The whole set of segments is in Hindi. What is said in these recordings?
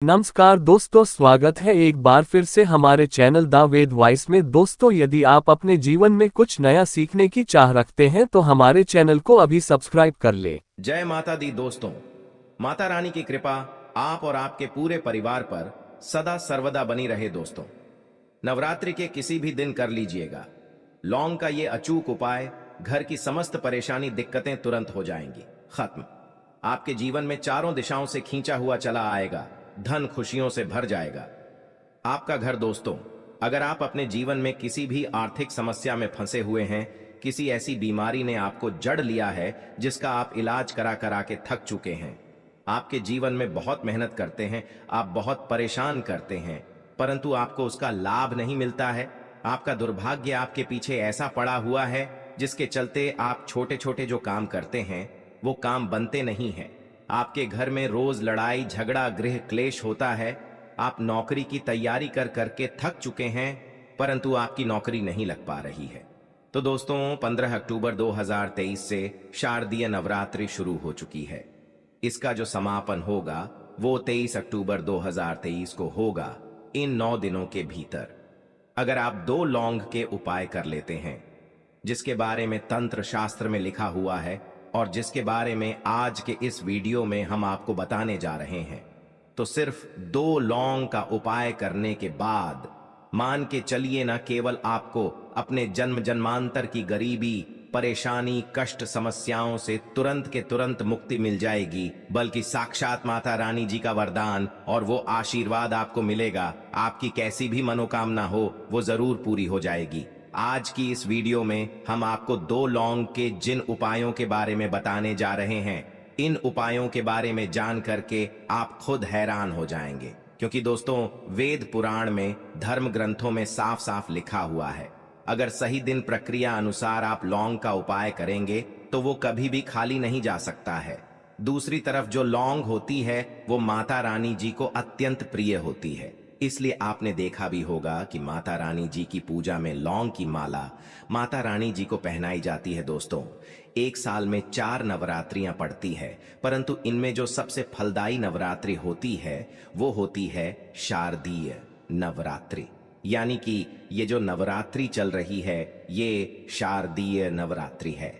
नमस्कार दोस्तों, स्वागत है एक बार फिर से हमारे चैनल द वेद वॉइस में। दोस्तों, यदि आप अपने जीवन में कुछ नया सीखने की चाह रखते हैं तो हमारे चैनल को अभी सब्सक्राइब कर ले। जय माता दी दोस्तों। माता रानी की कृपा आप और आपके पूरे परिवार पर सदा सर्वदा बनी रहे। दोस्तों, नवरात्रि के किसी भी दिन कर लीजिएगा लौंग का ये अचूक उपाय, घर की समस्त परेशानी दिक्कतें तुरंत हो जाएंगी खत्म। आपके जीवन में चारों दिशाओं से खींचा हुआ चला आएगा, धन खुशियों से भर जाएगा आपका घर। दोस्तों, अगर आप अपने जीवन में किसी भी आर्थिक समस्या में फंसे हुए हैं, किसी ऐसी बीमारी ने आपको जड़ लिया है जिसका आप इलाज करा करा के थक चुके हैं, आपके जीवन में बहुत मेहनत करते हैं, आप बहुत परेशान करते हैं, परंतु आपको उसका लाभ नहीं मिलता है। आपका दुर्भाग्य आपके पीछे ऐसा पड़ा हुआ है जिसके चलते आप छोटे छोटे जो काम करते हैं वो काम बनते नहीं हैं। आपके घर में रोज लड़ाई झगड़ा गृह क्लेश होता है। आप नौकरी की तैयारी कर करके थक चुके हैं, परंतु आपकी नौकरी नहीं लग पा रही है। तो दोस्तों, 15 अक्टूबर 2023 से शारदीय नवरात्रि शुरू हो चुकी है। इसका जो समापन होगा वो 23 अक्टूबर 2023 को होगा। इन 9 दिनों के भीतर अगर आप 2 लौंग के उपाय कर लेते हैं, जिसके बारे में तंत्र शास्त्र में लिखा हुआ है और जिसके बारे में आज के इस वीडियो में हम आपको बताने जा रहे हैं, तो सिर्फ 2 लौंग का उपाय करने के बाद मान के चलिए, न केवल आपको अपने जन्म जन्मांतर की गरीबी परेशानी कष्ट समस्याओं से तुरंत के तुरंत मुक्ति मिल जाएगी, बल्कि साक्षात माता रानी जी का वरदान और वो आशीर्वाद आपको मिलेगा। आपकी कैसी भी मनोकामना हो वो जरूर पूरी हो जाएगी। आज की इस वीडियो में हम आपको 2 लौंग के जिन उपायों के बारे में बताने जा रहे हैं, इन उपायों के बारे में जान करके आप खुद हैरान हो जाएंगे। क्योंकि दोस्तों, वेद पुराण में धर्म ग्रंथों में साफ साफ लिखा हुआ है, अगर सही दिन प्रक्रिया अनुसार आप लौंग का उपाय करेंगे तो वो कभी भी खाली नहीं जा सकता है। दूसरी तरफ जो लौंग होती है वो माता रानी जी को अत्यंत प्रिय होती है, इसलिए आपने देखा भी होगा कि माता रानी जी की पूजा में लौंग की माला माता रानी जी को पहनाई जाती है। दोस्तों, एक साल में 4 नवरात्रियां पड़ती है, परंतु इनमें जो सबसे फलदायी नवरात्रि होती है वो होती है शारदीय नवरात्रि। यानी कि ये जो नवरात्रि चल रही है ये शारदीय नवरात्रि है।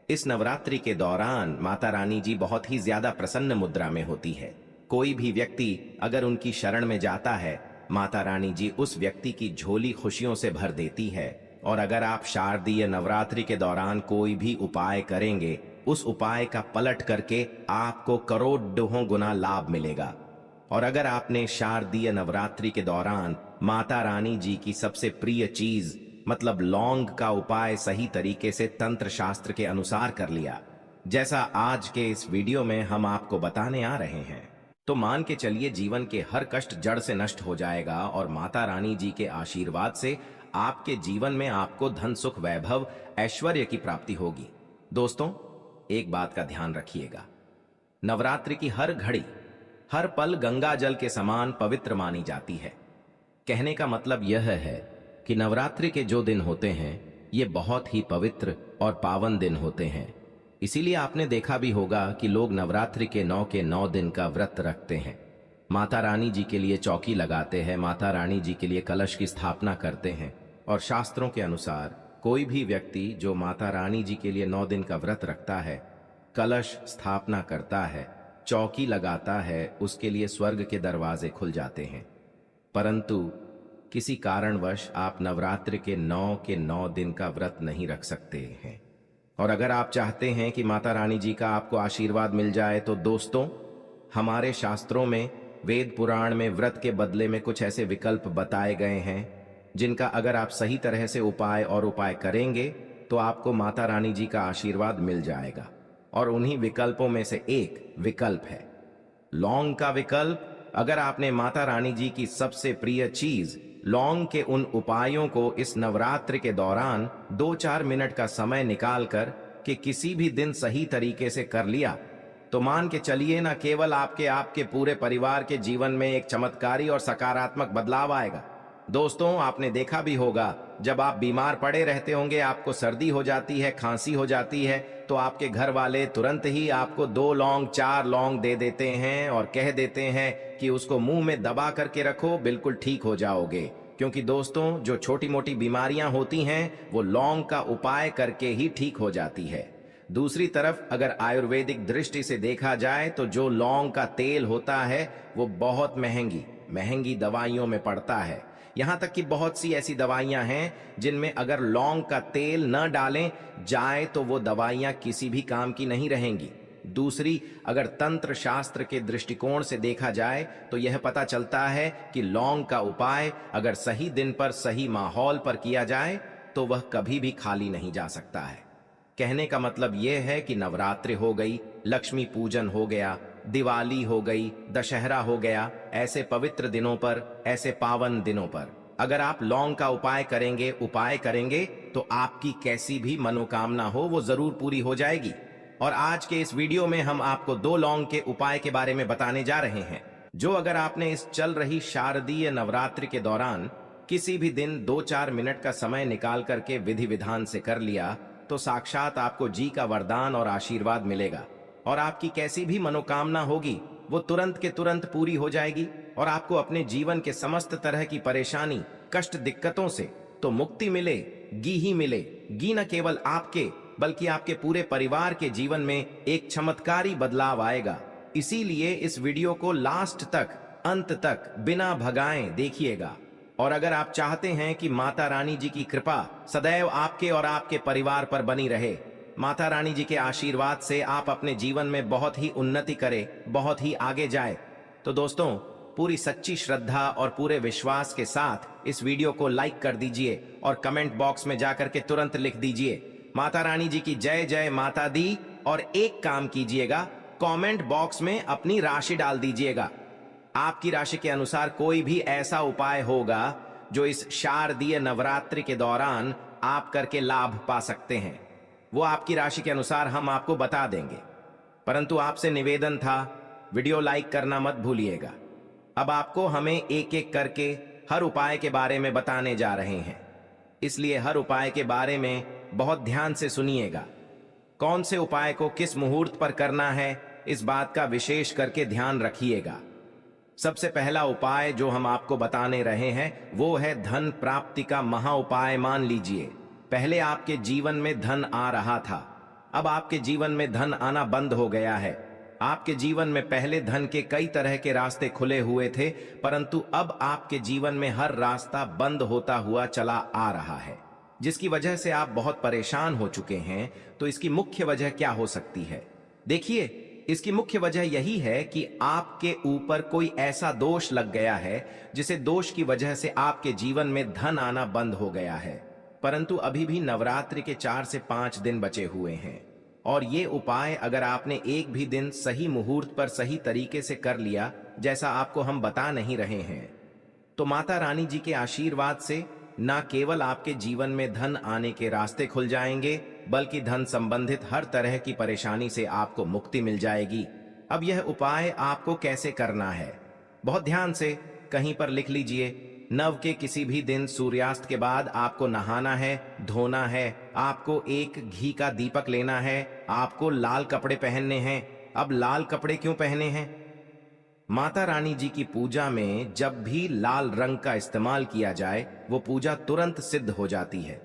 इस नवरात्रि के दौरान माता रानी जी बहुत ही ज्यादा प्रसन्न मुद्रा में होती है। कोई भी व्यक्ति अगर उनकी शरण में जाता है, माता रानी जी उस व्यक्ति की झोली खुशियों से भर देती है। और अगर आप शारदीय नवरात्रि के दौरान कोई भी उपाय करेंगे, उस उपाय का पलट करके आपको करोड़ों गुना लाभ मिलेगा। और अगर आपने शारदीय नवरात्रि के दौरान माता रानी जी की सबसे प्रिय चीज मतलब लौंग का उपाय सही तरीके से तंत्र शास्त्र के अनुसार कर लिया, जैसा आज के इस वीडियो में हम आपको बताने आ रहे हैं, तो मान के चलिए जीवन के हर कष्ट जड़ से नष्ट हो जाएगा और माता रानी जी के आशीर्वाद से आपके जीवन में आपको धन सुख वैभव ऐश्वर्य की प्राप्ति होगी। दोस्तों, एक बात का ध्यान रखिएगा, नवरात्रि की हर घड़ी हर पल गंगा जल के समान पवित्र मानी जाती है। कहने का मतलब यह है कि नवरात्रि के जो दिन होते हैं ये बहुत ही पवित्र और पावन दिन होते हैं। इसीलिए आपने देखा भी होगा कि लोग नवरात्रि के 9 के 9 दिन का व्रत रखते हैं, माता रानी जी के लिए चौकी लगाते हैं, माता रानी जी के लिए कलश की स्थापना करते हैं। और शास्त्रों के अनुसार कोई भी व्यक्ति जो माता रानी जी के लिए 9 दिन का व्रत रखता है, कलश स्थापना करता है, चौकी लगाता है, उसके लिए स्वर्ग के दरवाजे खुल जाते हैं। परंतु किसी कारणवश आप नवरात्रि के 9 के 9 दिन का व्रत नहीं रख सकते हैं। और अगर आप चाहते हैं कि माता रानी जी का आपको आशीर्वाद मिल जाए, तो दोस्तों, हमारे शास्त्रों में वेद पुराण में व्रत के बदले में कुछ ऐसे विकल्प बताए गए हैं जिनका अगर आप सही तरह से उपाय करेंगे तो आपको माता रानी जी का आशीर्वाद मिल जाएगा। और उन्हीं विकल्पों में से एक विकल्प है लौंग का विकल्प। अगर आपने माता रानी जी की सबसे प्रिय चीज लौंग के उन उपायों को इस नवरात्रि के दौरान 2-4 मिनट का समय निकालकर कि किसी भी दिन सही तरीके से कर लिया, तो मान के चलिए न केवल आपके पूरे परिवार के जीवन में एक चमत्कारी और सकारात्मक बदलाव आएगा। दोस्तों, आपने देखा भी होगा, जब आप बीमार पड़े रहते होंगे, आपको सर्दी हो जाती है, खांसी हो जाती है, तो आपके घर वाले तुरंत ही आपको 2 लौंग 4 लौंग दे देते हैं और कह देते हैं कि उसको मुंह में दबा करके रखो, बिल्कुल ठीक हो जाओगे। क्योंकि दोस्तों, जो छोटी मोटी बीमारियां होती हैं वो लौंग का उपाय करके ही ठीक हो जाती है। दूसरी तरफ अगर आयुर्वेदिक दृष्टि से देखा जाए तो जो लौंग का तेल होता है वो बहुत महंगी महंगी दवाइयों में पड़ता है। यहाँ तक कि बहुत सी ऐसी दवाइयां हैं जिनमें अगर लौंग का तेल न डालें जाए तो वो दवाइयां किसी भी काम की नहीं रहेंगी। दूसरी, अगर तंत्र शास्त्र के दृष्टिकोण से देखा जाए तो यह पता चलता है कि लौंग का उपाय अगर सही दिन पर सही माहौल पर किया जाए तो वह कभी भी खाली नहीं जा सकता है। कहने का मतलब यह है कि नवरात्रि हो गई, लक्ष्मी पूजन हो गया, दिवाली हो गई, दशहरा हो गया, ऐसे पवित्र दिनों पर, ऐसे पावन दिनों पर अगर आप लौंग का उपाय करेंगे तो आपकी कैसी भी मनोकामना हो वो जरूर पूरी हो जाएगी। और आज के इस वीडियो में हम आपको 2 लौंग के उपाय के बारे में बताने जा रहे हैं, जो अगर आपने इस चल रही शारदीय नवरात्रि के दौरान किसी भी दिन 2-4 मिनट का समय निकाल करके विधि विधान से कर लिया तो साक्षात आपको जी का वरदान और आशीर्वाद मिलेगा और आपकी कैसी भी मनोकामना होगी वो तुरंत के तुरंत पूरी हो जाएगी और आपको अपने जीवन के समस्त तरह की परेशानी, कष्ट, दिक्कतों से तो मुक्ति मिलेगी ही मिलेगी। न केवल आपके बल्कि आपके पूरे परिवार के जीवन में एक चमत्कारी बदलाव आएगा। इसीलिए इस वीडियो को लास्ट तक, अंत तक बिना भगाएं देखिएगा। और अगर आप चाहते हैं कि माता रानी जी की कृपा सदैव आपके और आपके परिवार पर बनी रहे, माता रानी जी के आशीर्वाद से आप अपने जीवन में बहुत ही उन्नति करें, बहुत ही आगे जाए, तो दोस्तों पूरी सच्ची श्रद्धा और पूरे विश्वास के साथ इस वीडियो को लाइक कर दीजिए और कमेंट बॉक्स में जाकर के तुरंत लिख दीजिए माता रानी जी की जय जय माता दी। और एक काम कीजिएगा, कमेंट बॉक्स में अपनी राशि डाल दीजिएगा। आपकी राशि के अनुसार कोई भी ऐसा उपाय होगा जो इस शारदीय नवरात्रि के दौरान आप करके लाभ पा सकते हैं, वो आपकी राशि के अनुसार हम आपको बता देंगे। परंतु आपसे निवेदन था, वीडियो लाइक करना मत भूलिएगा। अब आपको हमें एक एक करके हर उपाय के बारे में बताने जा रहे हैं, इसलिए हर उपाय के बारे में बहुत ध्यान से सुनिएगा। कौन से उपाय को किस मुहूर्त पर करना है, इस बात का विशेष करके ध्यान रखिएगा। सबसे पहला उपाय जो हम आपको बताने रहे हैं वो है धन प्राप्ति का महा उपाय। मान लीजिए, पहले आपके जीवन में धन आ रहा था, अब आपके जीवन में धन आना बंद हो गया है। आपके जीवन में पहले धन के कई तरह के रास्ते खुले हुए थे, परंतु अब आपके जीवन में हर रास्ता बंद होता हुआ चला आ रहा है, जिसकी वजह से आप बहुत परेशान हो चुके हैं। तो इसकी मुख्य वजह क्या हो सकती है? देखिए, इसकी मुख्य वजह यही है कि आपके ऊपर कोई ऐसा दोष लग गया है जिसे दोष की वजह से आपके जीवन में धन आना बंद हो गया है। परंतु अभी भी नवरात्रि के 4 से 5 दिन बचे हुए हैं और ये उपाय अगर आपने एक भी दिन सही मुहूर्त पर सही तरीके से कर लिया, जैसा आपको हम बता नहीं रहे हैं, तो माता रानी जी के आशीर्वाद से न केवल आपके जीवन में धन आने के रास्ते खुल जाएंगे, बल्कि धन संबंधित हर तरह की परेशानी से आपको मुक्ति मिल जाएगी। अब यह उपाय आपको कैसे करना है, बहुत ध्यान से कहीं पर लिख लीजिए। नव के किसी भी दिन सूर्यास्त के बाद आपको नहाना है, धोना है, आपको एक घी का दीपक लेना है, आपको लाल कपड़े पहनने हैं। अब लाल कपड़े क्यों पहने हैं? माता रानी जी की पूजा में जब भी लाल रंग का इस्तेमाल किया जाए वो पूजा तुरंत सिद्ध हो जाती है।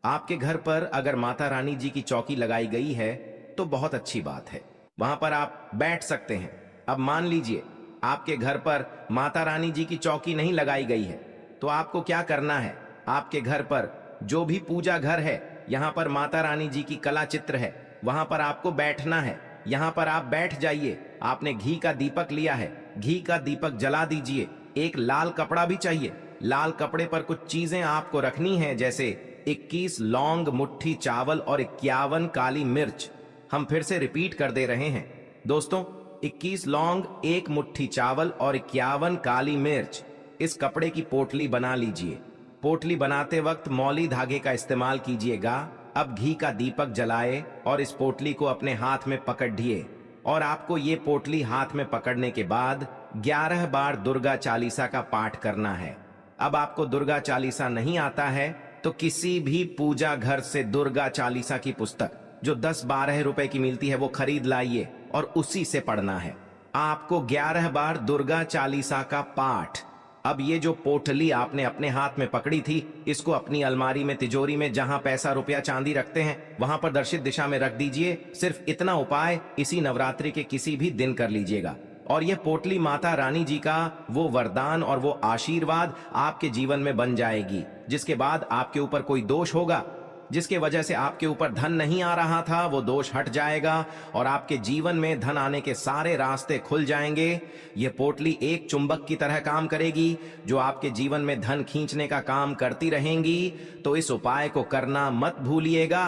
आपके घर पर अगर माता रानी जी की चौकी लगाई गई है तो बहुत अच्छी बात है, वहां पर आप बैठ सकते हैं। अब मान लीजिए आपके घर पर माता रानी जी की चौकी नहीं लगाई गई है, तो आपको क्या करना है? आपके घर पर जो भी पूजा घर है, यहां पर माता रानी जी की कला चित्र है, वहां पर आपको बैठना है। यहां पर आप बैठ जाइए। आपने घी का दीपक लिया है, घी का दीपक जला दीजिए। एक लाल कपड़ा भी चाहिए, लाल कपड़े पर कुछ चीजें आपको रखनी है, जैसे 21 लौंग, मुट्ठी चावल और 51 काली मिर्च। हम फिर से रिपीट कर दे रहे हैं दोस्तों, 21 लौंग, 1 मुट्ठी चावल और 51 काली मिर्च। इस कपड़े की पोटली बना लीजिए। पोटली बनाते वक्त मौली धागे का इस्तेमाल कीजिएगा। अब घी का दीपक जलाए और इस पोटली को अपने हाथ में पकड़िए और आपको ये पोटली हाथ में पकड़ने के बाद 11 बार दुर्गा चालीसा का पाठ करना है। अब आपको दुर्गा चालीसा नहीं आता है तो किसी भी पूजा घर से दुर्गा चालीसा की पुस्तक जो 10-12 रुपए की मिलती है वो खरीद लाइए और उसी से पढ़ना है। आपको 11 बार दुर्गा चालीसा का पाठ। अब ये जो पोटली आपने अपने हाथ में पकड़ी थी, इसको अपनी अलमारी में, तिजोरी में, जहां पैसा रुपया चांदी रखते हैं वहां पर दर्शित दिशा में रख दीजिए। सिर्फ इतना उपाय इसी नवरात्रि के किसी भी दिन कर लीजिएगा और यह पोटली माता रानी जी का वो वरदान और वो आशीर्वाद आपके जीवन में बन जाएगी, जिसके बाद आपके ऊपर कोई दोष होगा, जिसके वजह से आपके ऊपर धन नहीं आ रहा था, वो दोष हट जाएगा और आपके जीवन में धन आने के सारे रास्ते खुल जाएंगे। यह पोटली एक चुंबक की तरह काम करेगी जो आपके जीवन में धन खींचने का काम करती रहेंगी। तो इस उपाय को करना मत भूलिएगा।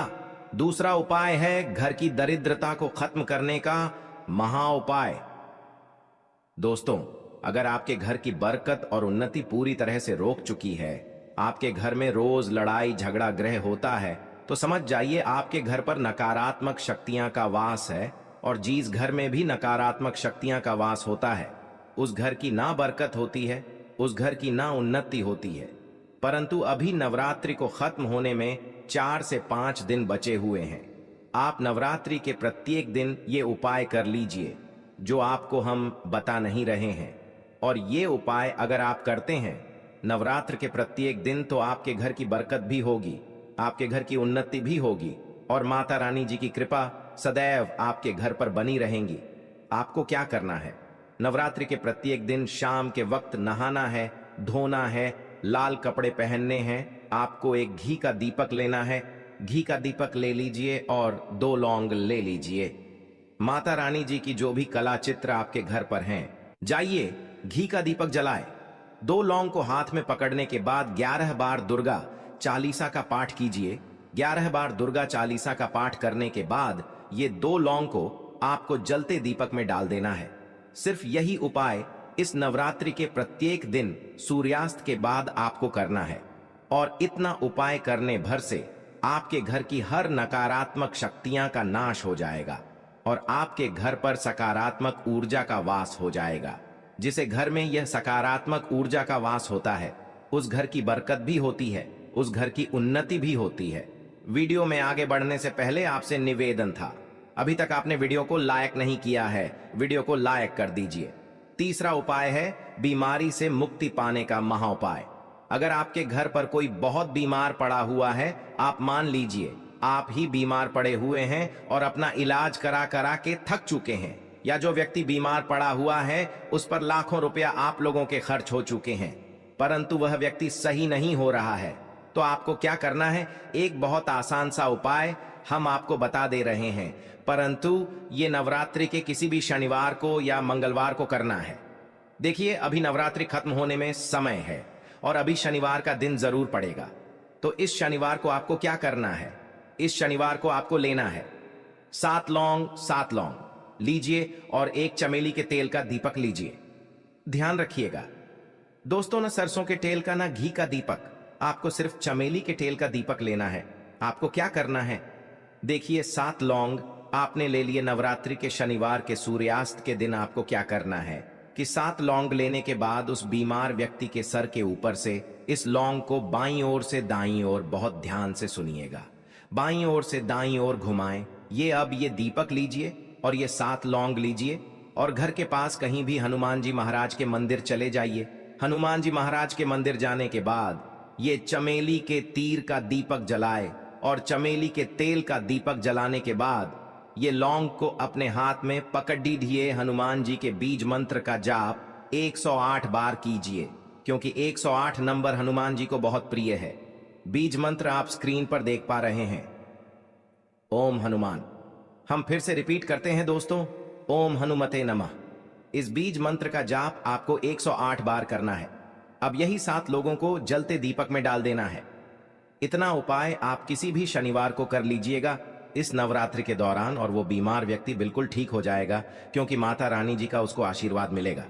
दूसरा उपाय है घर की दरिद्रता को खत्म करने का महा उपाय। दोस्तों, अगर आपके घर की बरकत और उन्नति पूरी तरह से रोक चुकी है, आपके घर में रोज लड़ाई झगड़ा ग्रह होता है, तो समझ जाइए आपके घर पर नकारात्मक शक्तियां का वास है। और जिस घर में भी नकारात्मक शक्तियां का वास होता है उस घर की ना बरकत होती है, उस घर की ना उन्नति होती है। परंतु अभी नवरात्रि को खत्म होने में 4 से 5 दिन बचे हुए हैं। आप नवरात्रि के प्रत्येक दिन ये उपाय कर लीजिए जो आपको हम बता नहीं रहे हैं। और ये उपाय अगर आप करते हैं नवरात्र के प्रत्येक दिन, तो आपके घर की बरकत भी होगी, आपके घर की उन्नति भी होगी और माता रानी जी की कृपा सदैव आपके घर पर बनी रहेंगी। आपको क्या करना है, नवरात्रि के प्रत्येक दिन शाम के वक्त नहाना है, धोना है, लाल कपड़े पहनने हैं। आपको एक घी का दीपक लेना है, घी का दीपक ले लीजिए और 2 लौंग ले लीजिए। माता रानी जी की जो भी कला चित्र आपके घर पर हैं, जाइए घी का दीपक जलाए। 2 लौंग को हाथ में पकड़ने के बाद 11 बार दुर्गा चालीसा का पाठ कीजिए। 11 बार दुर्गा चालीसा का पाठ करने के बाद ये 2 लौंग को आपको जलते दीपक में डाल देना है। सिर्फ यही उपाय इस नवरात्रि के प्रत्येक दिन सूर्यास्त के बाद आपको करना है और इतना उपाय करने भर से आपके घर की हर नकारात्मक शक्तियां का नाश हो जाएगा और आपके घर पर सकारात्मक ऊर्जा का वास हो जाएगा। जिसे घर में यह सकारात्मक ऊर्जा का वास होता है उस घर की बरकत भी होती है, उस घर की उन्नति भी होती है। वीडियो में आगे बढ़ने से पहले आपसे निवेदन था, अभी तक आपने वीडियो को लाइक नहीं किया है, वीडियो को लाइक कर दीजिए। तीसरा उपाय है बीमारी से मुक्ति पाने का महा उपाय। अगर आपके घर पर कोई बहुत बीमार पड़ा हुआ है, आप मान लीजिए आप ही बीमार पड़े हुए हैं और अपना इलाज करा करा के थक चुके हैं, या जो व्यक्ति बीमार पड़ा हुआ है उस पर लाखों रुपया आप लोगों के खर्च हो चुके हैं, परंतु वह व्यक्ति सही नहीं हो रहा है, तो आपको क्या करना है, एक बहुत आसान सा उपाय हम आपको बता दे रहे हैं, परंतु ये नवरात्रि के किसी भी शनिवार को या मंगलवार को करना है। देखिए, अभी नवरात्रि खत्म होने में समय है और अभी शनिवार का दिन जरूर पड़ेगा। तो इस शनिवार को आपको क्या करना है, इस शनिवार को आपको लेना है 7 लौंग लीजिए और 1 चमेली के तेल का दीपक लीजिए। ध्यान रखिएगा दोस्तों, ना सरसों के तेल का ना घी का दीपक, आपको सिर्फ चमेली के तेल का दीपक लेना है। आपको क्या करना है, देखिए 7 लौंग आपने ले लिए। नवरात्रि के शनिवार के सूर्यास्त के दिन आपको क्या करना है कि 7 लौंग लेने के बाद उस बीमार व्यक्ति के सर के ऊपर से इस लौंग को बाईं ओर से दाईं ओर, बहुत ध्यान से सुनिएगा, बाईं ओर से दाईं ओर घुमाएं। ये दीपक लीजिए और ये 7 लौंग लीजिए और घर के पास कहीं भी हनुमान जी महाराज के मंदिर चले जाइए। हनुमान जी महाराज के मंदिर जाने के बाद ये चमेली के तीर का दीपक जलाए और चमेली के तेल का दीपक जलाने के बाद ये लौंग को अपने हाथ में पकड़ दीजिए। हनुमान जी के बीज मंत्र का जाप 108 बार कीजिए, क्योंकि 108 नंबर हनुमान जी को बहुत प्रिय है। बीज मंत्र आप स्क्रीन पर देख पा रहे हैं, ओम हनुमान। हम फिर से रिपीट करते हैं दोस्तों, ओम हनुमते नमः। इस बीज मंत्र का जाप आपको 108 बार करना है। अब यही 7 लोगों को जलते दीपक में डाल देना है। इतना उपाय आप किसी भी शनिवार को कर लीजिएगा इस नवरात्रि के दौरान और वो बीमार व्यक्ति बिल्कुल ठीक हो जाएगा, क्योंकि माता रानी जी का उसको आशीर्वाद मिलेगा।